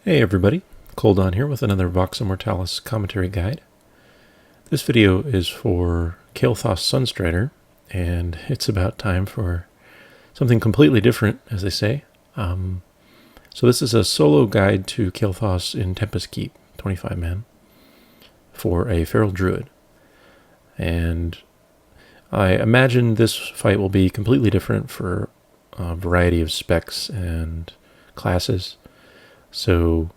Hey everybody, Coldon here with another Vox Immortalis Commentary Guide. This video is for Kael'thas Sunstrider, and it's about time for something completely different, as they say. So this is a solo guide to Kael'thas in Tempest Keep, 25 man, for a Feral Druid. And I imagine this fight will be completely different for a variety of specs and classes. So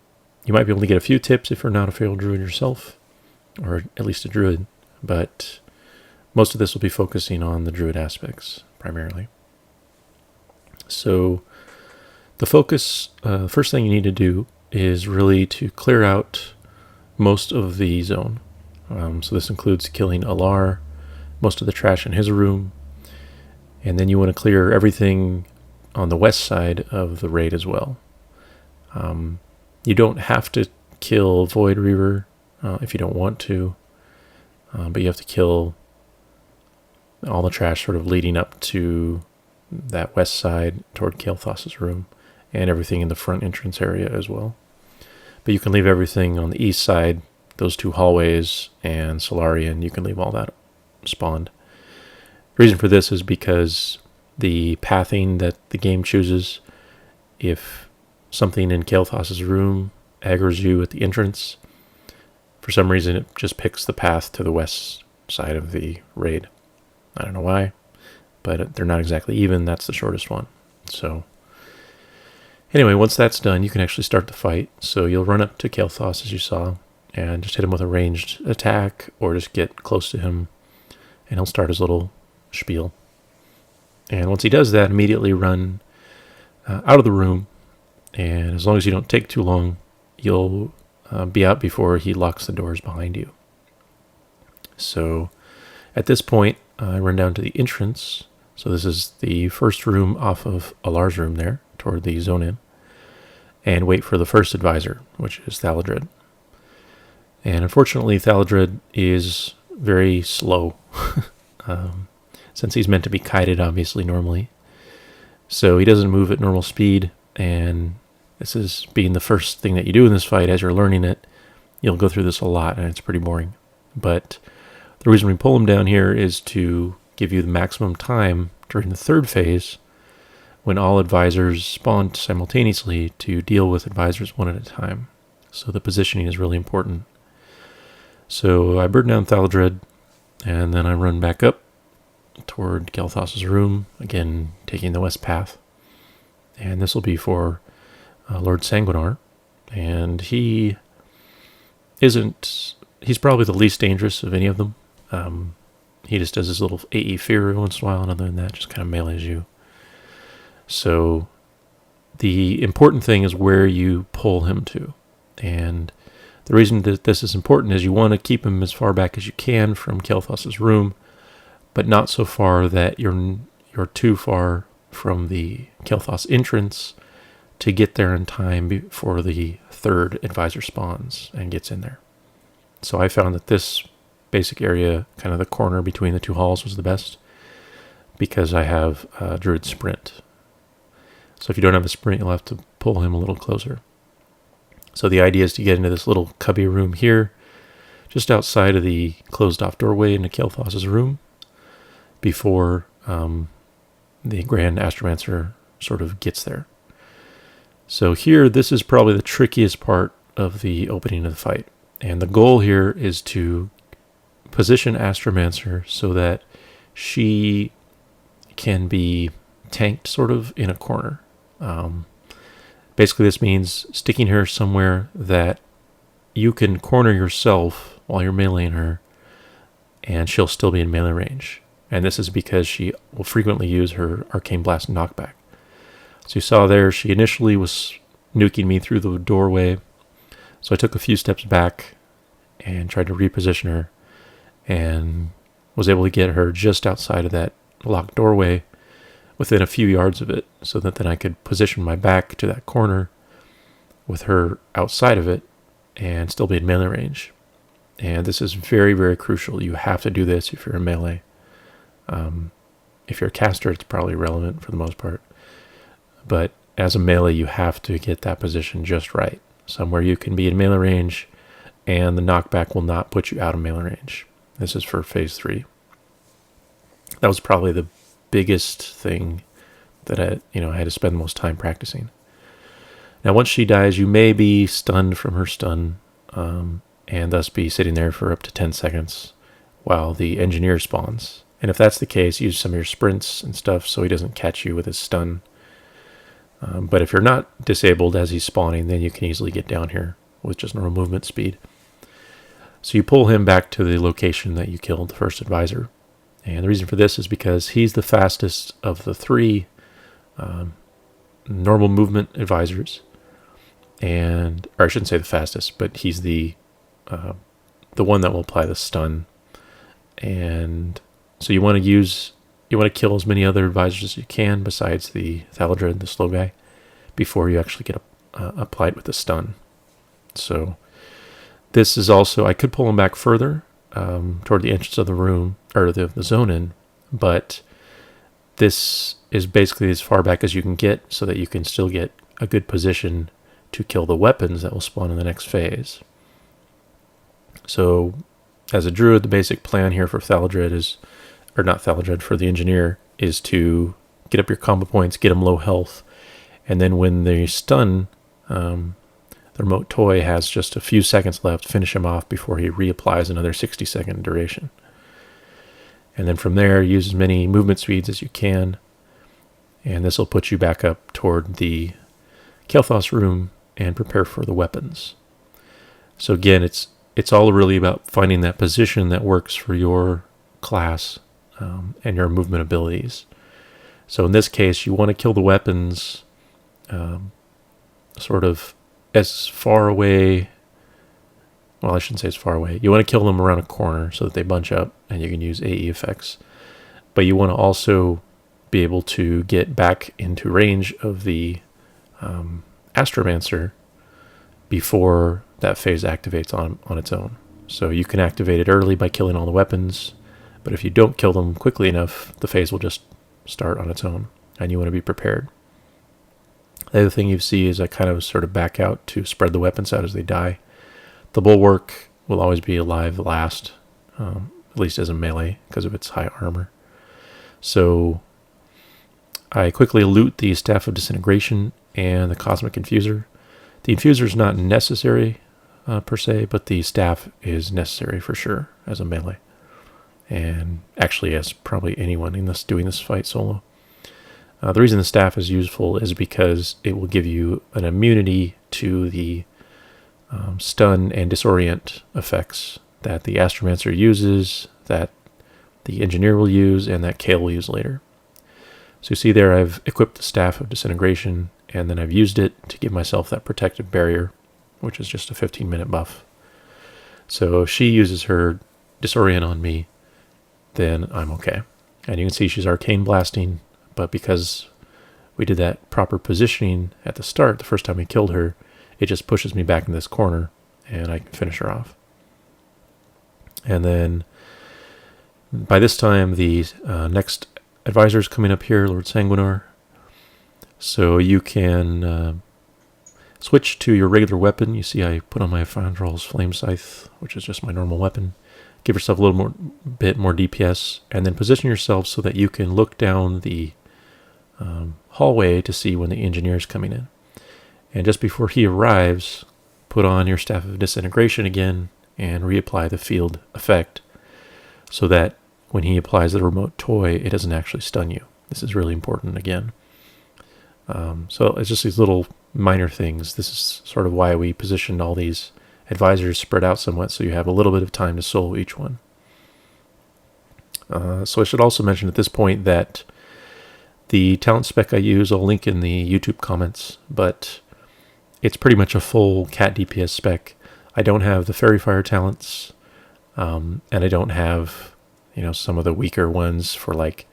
you might be able to get a few tips if you're not a Feral Druid yourself, or at least a Druid, but most of this will be focusing on the Druid aspects primarily. So the focus, first thing you need to do is really to clear out most of the zone. So this includes killing Alar, most of the trash in his room, and then you want to clear everything on the west side of the raid as well. You don't have to kill Void Reaver if you don't want to, but you have to kill all the trash sort of leading up to that west side toward Kael'thas' room, and everything in the front entrance area as well. But you can leave everything on the east side, those two hallways and Solarian, you can leave all that spawned. The reason for this is because the pathing that the game chooses, if something in Kael'thas' room aggroes you at the entrance, for some reason it just picks the path to the west side of the raid. I don't know why, but they're not exactly even. That's the shortest one. So anyway, once that's done, you can actually start the fight. So you'll run up to Kael'thas, as you saw, and just hit him with a ranged attack, or just get close to him, and he'll start his little spiel. And once he does that, immediately run out of the room. And as long as you don't take too long, you'll be out before he locks the doors behind you. So at this point, I run down to the entrance. So this is the first room off of Alar's room there, toward the zone in, and wait for the first advisor, which is Thaladred. And unfortunately, Thaladred is very slow, since he's meant to be kited, obviously, normally. So he doesn't move at normal speed, and this is being the first thing that you do in this fight. As you're learning it, you'll go through this a lot, and it's pretty boring. But the reason we pull him down here is to give you the maximum time during the third phase, when all advisors spawn simultaneously, to deal with advisors one at a time. So the positioning is really important. So I burn down Thaladred, and then I run back up toward Kael'thas' room, again taking the west path. And this will be for Lord Sanguinar, and he's probably the least dangerous of any of them. He just does his little AE fear every once in a while, and other than that, just kind of melees you. So the important thing is where you pull him to. And the reason that this is important is you want to keep him as far back as you can from Kael'thas' room, but not so far that you're too far from the Kael'thas entrance to get there in time before the third advisor spawns and gets in there. So I found that this basic area, kind of the corner between the two halls, was the best, because I have Druid Sprint. So if you don't have a Sprint, you'll have to pull him a little closer. So the idea is to get into this little cubby room here, just outside of the closed off doorway into Kael'thas' room, before the Grand Astromancer sort of gets there. So here, this is probably the trickiest part of the opening of the fight. And the goal here is to position Astromancer so that she can be tanked sort of in a corner. Basically, this means sticking her somewhere that you can corner yourself while you're meleeing her, and she'll still be in melee range. And this is because she will frequently use her Arcane Blast knockback. So you saw there, she initially was nuking me through the doorway. So I took a few steps back and tried to reposition her, and was able to get her just outside of that locked doorway, within a few yards of it, so that then I could position my back to that corner with her outside of it and still be in melee range. And this is very, very crucial. You have to do this if you're in melee. If you're a caster, it's probably relevant for the most part. But as a melee, you have to get that position just right. somewhere you can be in melee range, and the knockback will not put you out of melee range. This is for phase 3. That was probably the biggest thing that I had to spend the most time practicing. Now, once she dies, you may be stunned from her stun, and thus be sitting there for up to 10 seconds while the engineer spawns. And if that's the case, use some of your sprints and stuff so he doesn't catch you with his stun. But if you're not disabled as he's spawning, then you can easily get down here with just normal movement speed. So you pull him back to the location that you killed the first advisor. And the reason for this is because he's the fastest of the 3 normal movement advisors. Or I shouldn't say the fastest, but he's the one that will apply the stun. And so you want to kill as many other advisors as you can besides the Thaladred, the slow guy, before you actually get applied with the stun. So this is also, I could pull him back further toward the entrance of the room, or the zone in, but this is basically as far back as you can get so that you can still get a good position to kill the weapons that will spawn in the next phase. So as a druid, the basic plan here for Thaladred is, or not Thaladred, for the engineer, is to get up your combo points, get them low health, and then when they stun, the remote toy has just a few seconds left, finish him off before he reapplies another 60-second duration. And then from there, use as many movement speeds as you can, and this will put you back up toward the Kael'thas room and prepare for the weapons. So again, it's all really about finding that position that works for your class and your movement abilities. So in this case, you want to kill the weapons sort of as far away. Well, I shouldn't say as far away. You want to kill them around a corner so that they bunch up and you can use AE effects. But you want to also be able to get back into range of the Astromancer before that phase activates on its own. So you can activate it early by killing all the weapons, but if you don't kill them quickly enough, the phase will just start on its own, and you want to be prepared. The other thing you see is I kind of sort of back out to spread the weapons out as they die. The Bulwark will always be alive last, at least as a melee, because of its high armor. So I quickly loot the Staff of Disintegration and the Cosmic Infuser. The Infuser is not necessary per se, but the Staff is necessary for sure as a melee. And actually as probably anyone in this doing this fight solo. The reason the Staff is useful is because it will give you an immunity to the stun and disorient effects that the Astromancer uses, that the Engineer will use, and that Kael will use later. So you see there I've equipped the Staff of Disintegration, and then I've used it to give myself that protective barrier, which is just a 15-minute buff. So if she uses her Disorient on me, then I'm okay. And you can see she's Arcane Blasting, but because we did that proper positioning at the start, the first time we killed her, it just pushes me back in this corner, and I can finish her off. And then by this time, the next advisor is coming up here, Lord Sanguinar. So you can switch to your regular weapon. You see I put on my Fandral's Flame Scythe, which is just my normal weapon. Give yourself a little bit more DPS, and then position yourself so that you can look down the hallway to see when the Engineer is coming in. And just before he arrives, put on your Staff of Disintegration again and reapply the field effect so that when he applies the remote toy, it doesn't actually stun you. This is really important again. So it's just these little minor things. This is sort of why we positioned all these advisors spread out somewhat so you have a little bit of time to solo each one. So I should also mention at this point that the talent spec I use, I'll link in the YouTube comments, but it's pretty much a full cat DPS spec. I don't have the Fairy Fire talents, and I don't have, some of the weaker ones for like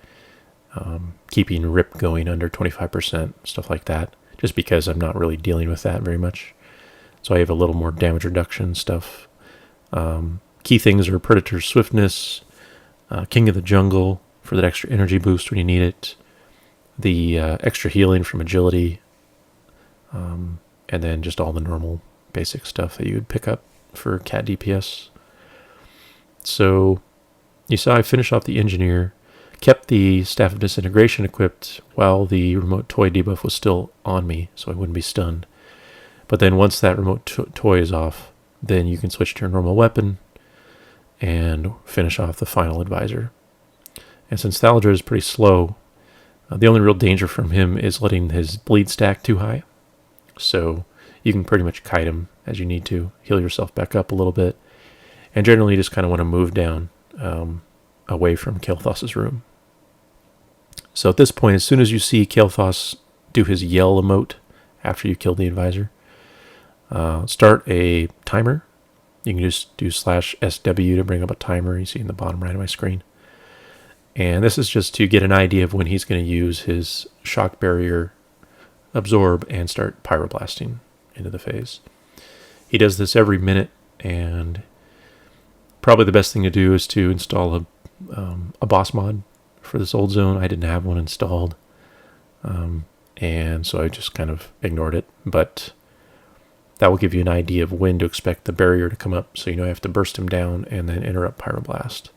keeping RIP going under 25%, stuff like that, just because I'm not really dealing with that very much. So I have a little more damage reduction stuff. Key things are Predator Swiftness, King of the Jungle for that extra energy boost when you need it, the extra healing from Agility, and then just all the normal basic stuff that you would pick up for cat DPS. So you saw I finished off the engineer, kept the Staff of Disintegration equipped while the remote toy debuff was still on me, so I wouldn't be stunned. But then once that remote toy is off, then you can switch to your normal weapon and finish off the final advisor. And since Thaldra is pretty slow, the only real danger from him is letting his bleed stack too high. So you can pretty much kite him as you need to, heal yourself back up a little bit, and generally just kind of want to move down away from Kael'thas' room. So at this point, as soon as you see Kael'thas do his yell emote after you kill the advisor, start a timer. You can just do /SW to bring up a timer you see in the bottom right of my screen. And this is just to get an idea of when he's going to use his shock barrier absorb and start pyroblasting into the phase. He does this every minute, and probably the best thing to do is to install a boss mod for this old zone. I didn't have one installed, and so I just kind of ignored it. But that will give you an idea of when to expect the barrier to come up, so you know you have to burst him down and then interrupt pyroblast.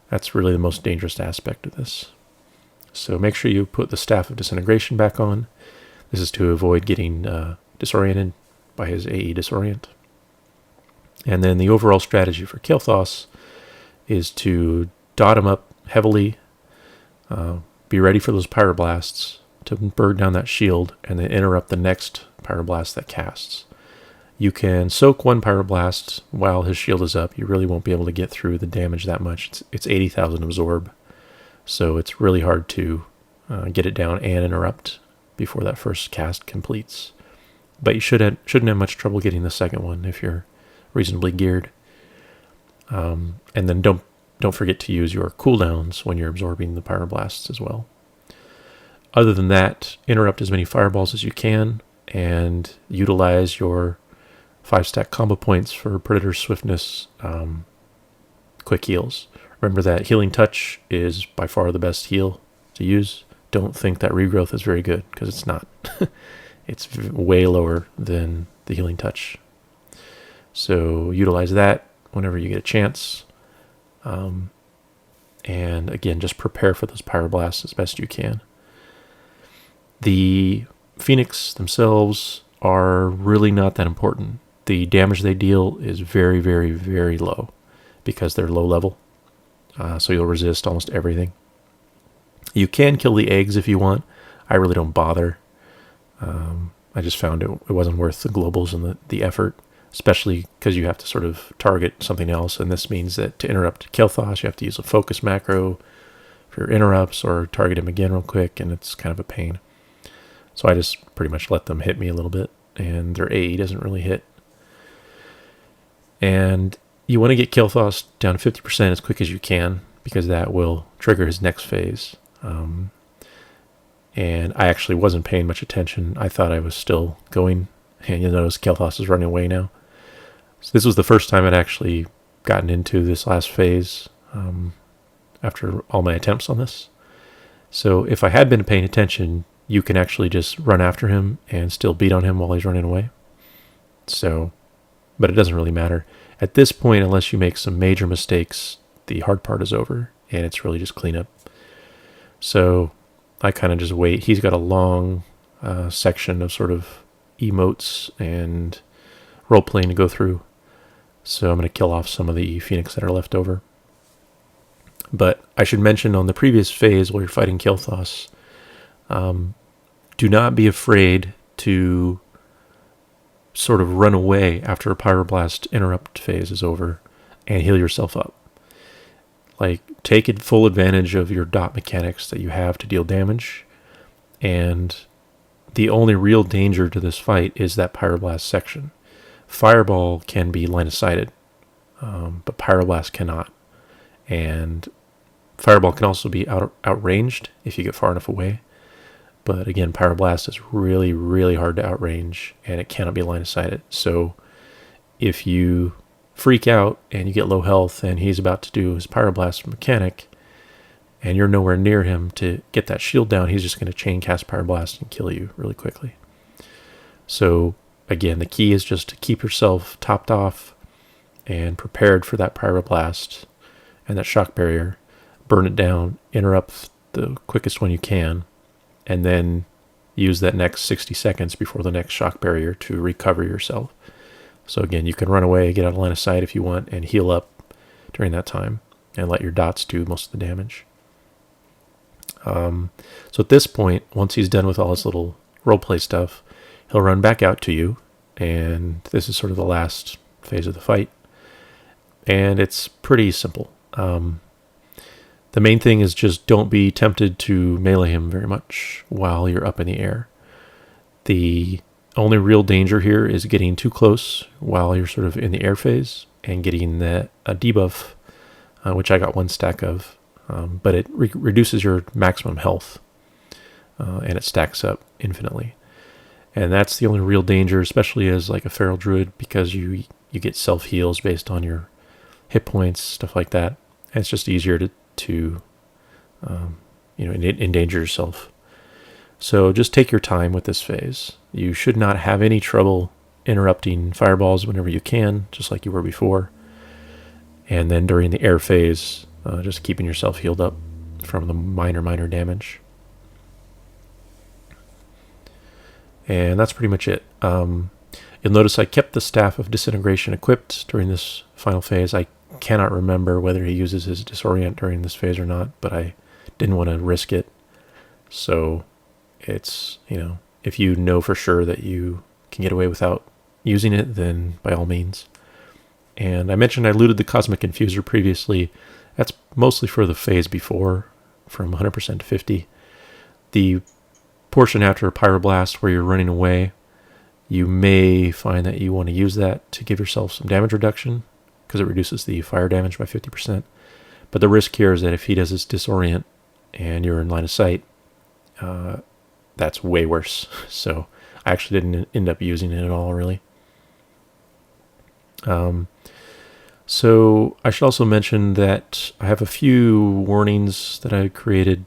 That's really the most dangerous aspect of this. So make sure you put the Staff of Disintegration back on. This is to avoid getting disoriented by his AE disorient. And then the overall strategy for Kael'thas is to dot him up heavily, be ready for those pyroblasts to burn down that shield, and then interrupt the next pyroblast that casts. You can soak one pyroblast while his shield is up. You really won't be able to get through the damage that much. It's 80,000 absorb, so it's really hard to get it down and interrupt before that first cast completes. But you shouldn't have much trouble getting the second one if you're reasonably geared. And then don't forget to use your cooldowns when you're absorbing the pyroblasts as well. Other than that, interrupt as many fireballs as you can and utilize your 5-stack combo points for Predator Swiftness quick heals. Remember that Healing Touch is by far the best heal to use. Don't think that Regrowth is very good, because it's not. It's way lower than the Healing Touch. So utilize that whenever you get a chance. And again, just prepare for those pyroblasts as best you can. The Phoenix themselves are really not that important. The damage they deal is very, very, very low because they're low level. So you'll resist almost everything. You can kill the eggs if you want. I really don't bother. I just found it wasn't worth the globals and the effort, especially because you have to sort of target something else. And this means that to interrupt Kael'thas, you have to use a focus macro for your interrupts or target him again real quick, and it's kind of a pain. So I just pretty much let them hit me a little bit, and their AE doesn't really hit. And you want to get Kael'thas down to 50% as quick as you can, because that will trigger his next phase. And I actually wasn't paying much attention. I thought I was still going, and you'll notice Kael'thas is running away now. So this was the first time I'd actually gotten into this last phase after all my attempts on this. So if I had been paying attention, you can actually just run after him and still beat on him while he's running away. So, but it doesn't really matter. At this point, unless you make some major mistakes, the hard part is over, and it's really just cleanup. So I kind of just wait. He's got a long section of sort of emotes and role-playing to go through. So I'm going to kill off some of the Phoenix that are left over. But I should mention on the previous phase while you're fighting Kael'thas, do not be afraid to sort of run away after a pyroblast interrupt phase is over and heal yourself up. Like, take full advantage of your dot mechanics that you have to deal damage, and the only real danger to this fight is that pyroblast section. Fireball can be line of sighted, but pyroblast cannot. And fireball can also be outranged if you get far enough away. But again, pyroblast is really, really hard to outrange, and it cannot be line of sighted. So if you freak out and you get low health and he's about to do his pyroblast mechanic and you're nowhere near him to get that shield down, he's just going to chain cast pyroblast and kill you really quickly. So again, the key is just to keep yourself topped off and prepared for that pyroblast and that shock barrier. Burn it down, interrupt the quickest one you can, and then use that next 60 seconds before the next shock barrier to recover yourself. So again, you can run away, get out of line of sight if you want, and heal up during that time, and let your dots do most of the damage. So at this point, once he's done with all his little roleplay stuff, he'll run back out to you, and this is sort of the last phase of the fight. And it's pretty simple. The main thing is just don't be tempted to melee him very much while you're up in the air. The only real danger here is getting too close while you're sort of in the air phase and getting a debuff, which I got 1 stack of, but it reduces your maximum health, and it stacks up infinitely. And that's the only real danger, especially as like a Feral Druid, because you get self-heals based on your hit points, stuff like that. And it's just easier to endanger yourself. So just take your time with this phase. You should not have any trouble interrupting fireballs whenever you can, just like you were before. And then during the air phase, just keeping yourself healed up from the minor damage. And that's pretty much it. You'll notice I kept the Staff of Disintegration equipped during this final phase. I cannot remember whether he uses his Disorient during this phase or not, but I didn't want to risk it. So it's, if you know for sure that you can get away without using it, then by all means. And I mentioned I looted the Cosmic Infuser previously. That's mostly for the phase before, from 100% to 50. The portion after Pyroblast where you're running away, you may find that you want to use that to give yourself some damage reduction, because it reduces the fire damage by 50%. But the risk here is that if he does his Disorient and you're in line of sight, that's way worse. So I actually didn't end up using it at all, really. So I should also mention that I have a few warnings that I created,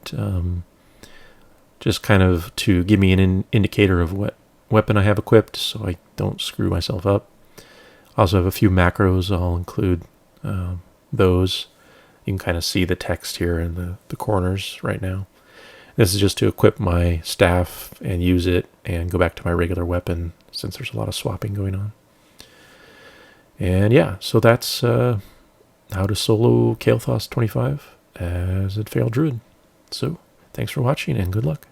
just kind of to give me an indicator of what weapon I have equipped, so I don't screw myself up. I also have a few macros. I'll include those. You can kind of see the text here in the corners right now. This is just to equip my staff and use it and go back to my regular weapon, since there's a lot of swapping going on. And yeah, so that's how to solo Kael'thas 25 as a Feral Druid. So thanks for watching and good luck.